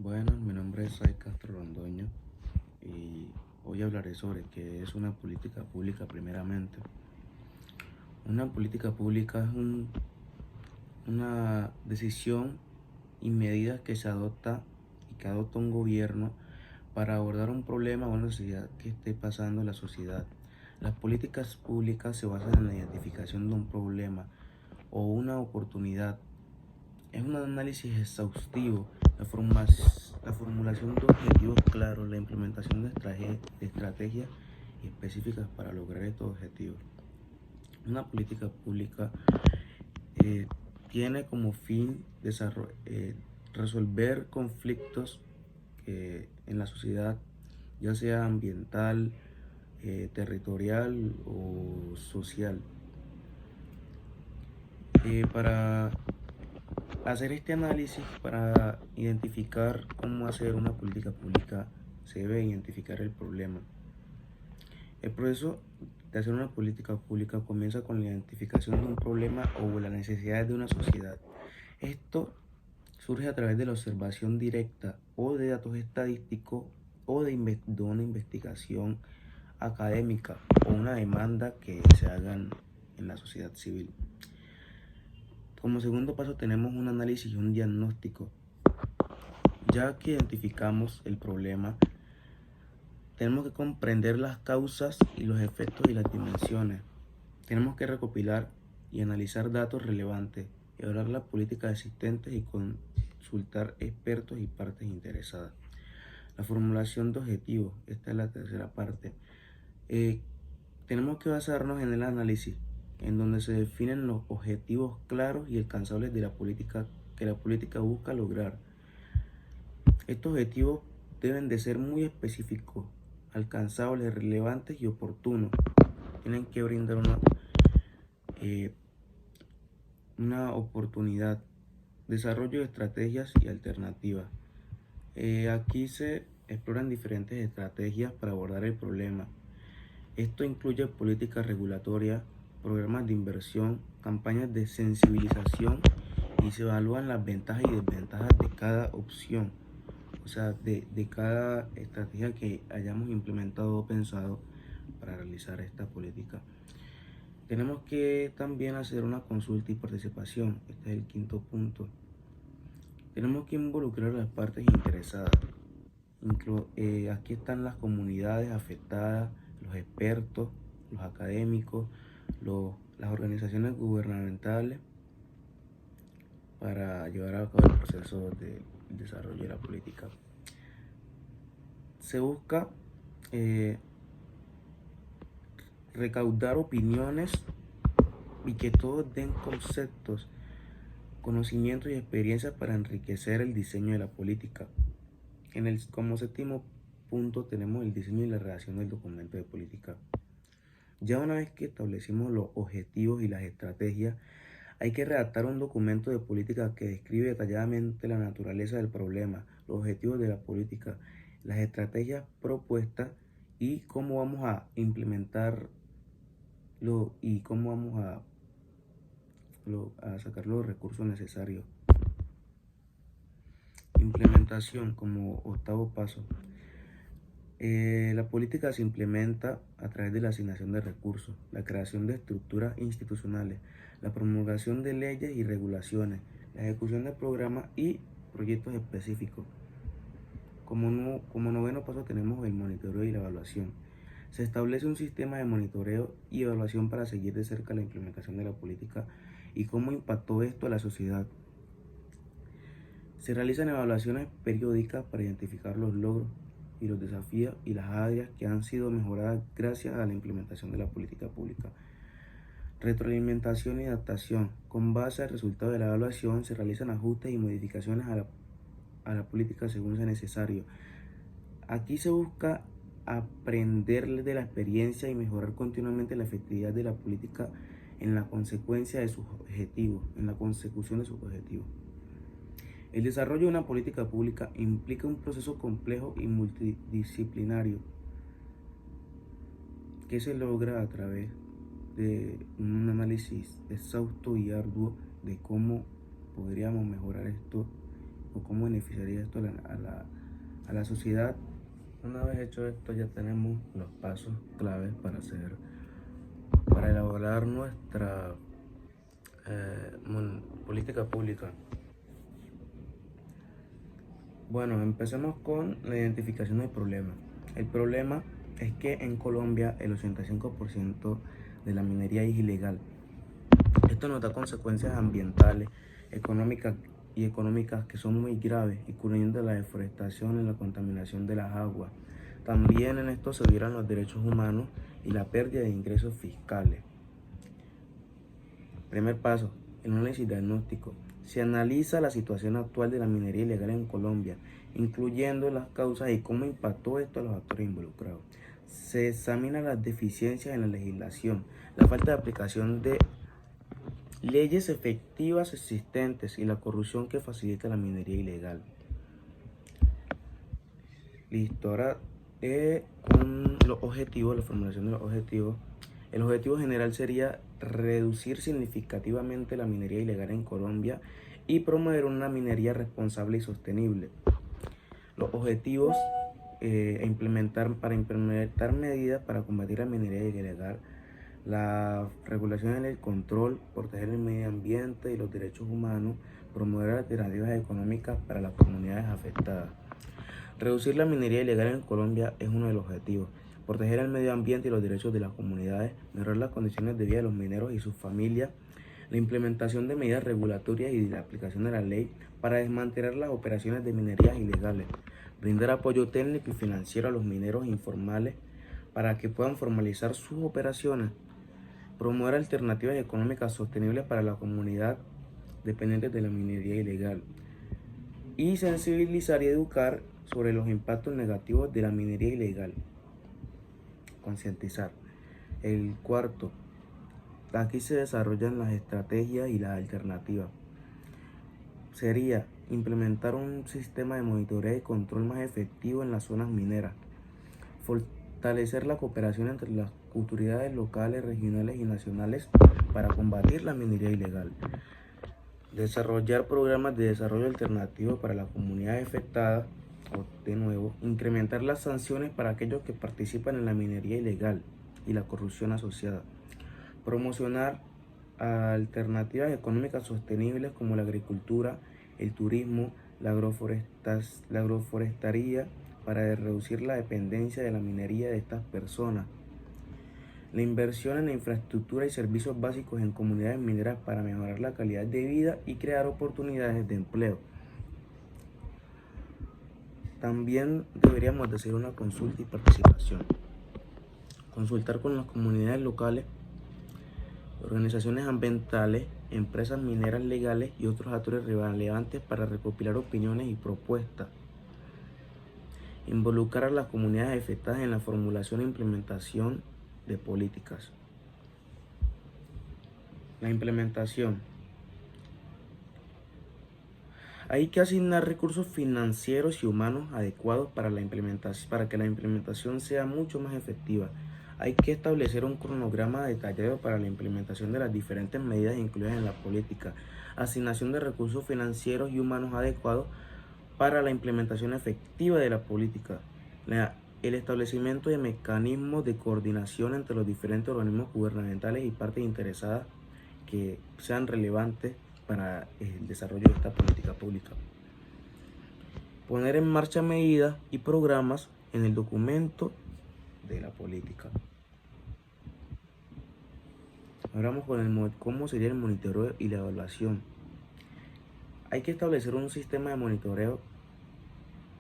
Bueno, mi nombre es Ray Castro Londoño y hoy hablaré sobre qué es una política pública primeramente. Una política pública es una decisión y medidas que se adopta y que adopta un gobierno para abordar un problema o una necesidad que esté pasando en la sociedad. Las políticas públicas se basan en la identificación de un problema o una oportunidad. Es un análisis exhaustivo, la formulación de objetivos claros, la implementación de estrategias específicas para lograr estos objetivos. Una política pública eh, tiene como fin resolver conflictos en la sociedad, ya sea ambiental, territorial o social. Para hacer este análisis, para identificar cómo hacer una política pública, se debe identificar el problema. El proceso de hacer una política pública comienza con la identificación de un problema o las necesidades de una sociedad. Esto surge a través de la observación directa o de datos estadísticos o de una investigación académica o una demanda que se hagan en la sociedad civil. Como segundo paso tenemos un análisis y un diagnóstico. Ya que identificamos el problema, tenemos que comprender las causas y los efectos y las dimensiones. Tenemos que recopilar y analizar datos relevantes, evaluar las políticas existentes y consultar expertos y partes interesadas. La formulación de objetivos, esta es la tercera parte. Tenemos que basarnos en el análisis, en donde se definen los objetivos claros y alcanzables de la política que la política busca lograr. Estos objetivos deben de ser muy específicos, alcanzables, relevantes y oportunos. Tienen que brindar una oportunidad, desarrollo de estrategias y alternativas. Aquí se exploran diferentes estrategias para abordar el problema. Esto incluye políticas regulatorias, programas de inversión, campañas de sensibilización y se evalúan las ventajas y desventajas de cada opción, o sea, de cada estrategia que hayamos implementado o pensado para realizar esta política. Tenemos que también hacer una consulta y participación, este es el quinto punto. Tenemos que involucrar a las partes interesadas. Aquí están las comunidades afectadas, los expertos, los académicos, las organizaciones gubernamentales para llevar a cabo el proceso de desarrollo de la política. Se busca recaudar opiniones y que todos den conceptos, conocimientos y experiencias para enriquecer el diseño de la política. Como séptimo punto tenemos el diseño y la redacción del documento de política. Ya una vez que establecimos los objetivos y las estrategias, hay que redactar un documento de política que describe detalladamente la naturaleza del problema, los objetivos de la política, las estrategias propuestas y cómo vamos a implementarlo y cómo vamos a sacar los recursos necesarios. Implementación como octavo paso. La política se implementa a través de la asignación de recursos, la creación de estructuras institucionales, la promulgación de leyes y regulaciones, la ejecución de programas y proyectos específicos. Como noveno paso tenemos el monitoreo y la evaluación. Se establece un sistema de monitoreo y evaluación para seguir de cerca la implementación de la política y cómo impactó esto a la sociedad. Se realizan evaluaciones periódicas para identificar los logros y los desafíos y las áreas que han sido mejoradas gracias a la implementación de la política pública. Retroalimentación y adaptación. Con base al resultado de la evaluación se realizan ajustes y modificaciones a la política según sea necesario. Aquí se busca aprender de la experiencia y mejorar continuamente la efectividad de la política en la consecuencia de sus objetivos, en la consecución de sus objetivos. El desarrollo de una política pública implica un proceso complejo y multidisciplinario que se logra a través de un análisis exhausto y arduo de cómo podríamos mejorar esto o cómo beneficiaría esto a la sociedad. Una vez hecho esto, ya tenemos los pasos claves para elaborar nuestra política pública. Bueno, empecemos con la identificación del problema. El problema es que en Colombia el 85% de la minería es ilegal. Esto nos da consecuencias ambientales, económicas que son muy graves, incluyendo la deforestación y la contaminación de las aguas. También en esto se violan los derechos humanos y la pérdida de ingresos fiscales. Primer paso, el análisis diagnóstico. Se analiza la situación actual de la minería ilegal en Colombia, incluyendo las causas y cómo impactó esto a los actores involucrados. Se examina las deficiencias en la legislación, la falta de aplicación de leyes efectivas existentes y la corrupción que facilita la minería ilegal. Listo, ahora con los objetivos, la formulación de los objetivos. El objetivo general sería reducir significativamente la minería ilegal en Colombia y promover una minería responsable y sostenible. Los objetivos implementar medidas para combatir la minería ilegal, la regulación y el control, proteger el medio ambiente y los derechos humanos, promover alternativas económicas para las comunidades afectadas. Reducir la minería ilegal en Colombia es uno de los objetivos. Proteger el medio ambiente y los derechos de las comunidades, mejorar las condiciones de vida de los mineros y sus familias, la implementación de medidas regulatorias y la aplicación de la ley para desmantelar las operaciones de minería ilegales, brindar apoyo técnico y financiero a los mineros informales para que puedan formalizar sus operaciones, promover alternativas económicas sostenibles para la comunidad dependiente de la minería ilegal y sensibilizar y educar sobre los impactos negativos de la minería ilegal. Concientizar. El cuarto, aquí se desarrollan las estrategias y las alternativas. Sería implementar un sistema de monitoreo y control más efectivo en las zonas mineras, fortalecer la cooperación entre las autoridades locales, regionales y nacionales para combatir la minería ilegal, desarrollar programas de desarrollo alternativo para las comunidades afectadas, de nuevo, incrementar las sanciones para aquellos que participan en la minería ilegal y la corrupción asociada, promocionar alternativas económicas sostenibles como la agricultura, el turismo, la agroforestería para reducir la dependencia de la minería de estas personas, la inversión en la infraestructura y servicios básicos en comunidades mineras para mejorar la calidad de vida y crear oportunidades de empleo. También deberíamos de hacer una consulta y participación. Consultar con las comunidades locales, organizaciones ambientales, empresas mineras legales y otros actores relevantes para recopilar opiniones y propuestas. Involucrar a las comunidades afectadas en la formulación e implementación de políticas. La implementación. Hay que asignar recursos financieros y humanos adecuados para que la implementación sea mucho más efectiva. Hay que establecer un cronograma detallado para la implementación de las diferentes medidas incluidas en la política. Asignación de recursos financieros y humanos adecuados para la implementación efectiva de la política. El establecimiento de mecanismos de coordinación entre los diferentes organismos gubernamentales y partes interesadas que sean relevantes para el desarrollo de esta política pública. Poner en marcha medidas y programas en el documento de la política. Ahora vamos con cómo sería el monitoreo y la evaluación. Hay que establecer un sistema de monitoreo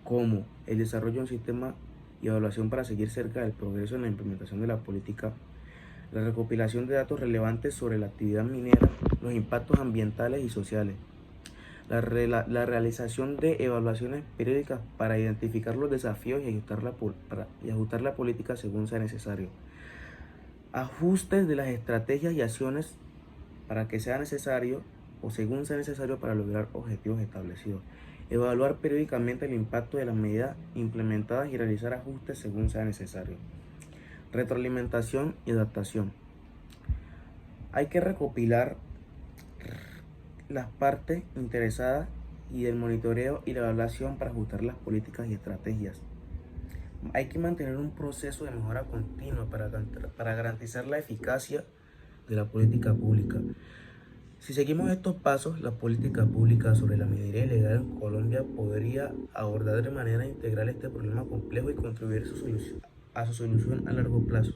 como el desarrollo de un sistema y evaluación para seguir cerca del progreso en la implementación de la política, la recopilación de datos relevantes sobre la actividad minera, los impactos ambientales y sociales, la realización de evaluaciones periódicas para identificar los desafíos y ajustar la política según sea necesario, ajustes de las estrategias y acciones para que sea necesario o según sea necesario para lograr objetivos establecidos, evaluar periódicamente el impacto de las medidas implementadas y realizar ajustes según sea necesario. Retroalimentación y adaptación. Hay que recopilar las partes interesadas y del monitoreo y la evaluación para ajustar las políticas y estrategias. Hay que mantener un proceso de mejora continua para garantizar la eficacia de la política pública. Si seguimos estos pasos, la política pública sobre la minería ilegal en Colombia podría abordar de manera integral este problema complejo y contribuir a su solución a largo plazo.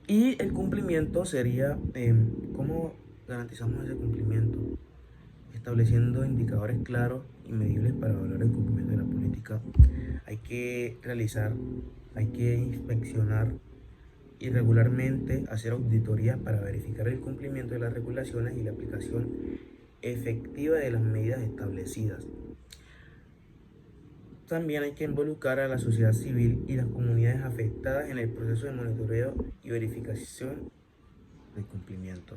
Y el cumplimiento sería, ¿cómo garantizamos ese cumplimiento? Estableciendo indicadores claros y medibles para evaluar el cumplimiento de la política. Hay que inspeccionar y regularmente hacer auditorías para verificar el cumplimiento de las regulaciones y la aplicación efectiva de las medidas establecidas. También hay que involucrar a la sociedad civil y las comunidades afectadas en el proceso de monitoreo y verificación del cumplimiento.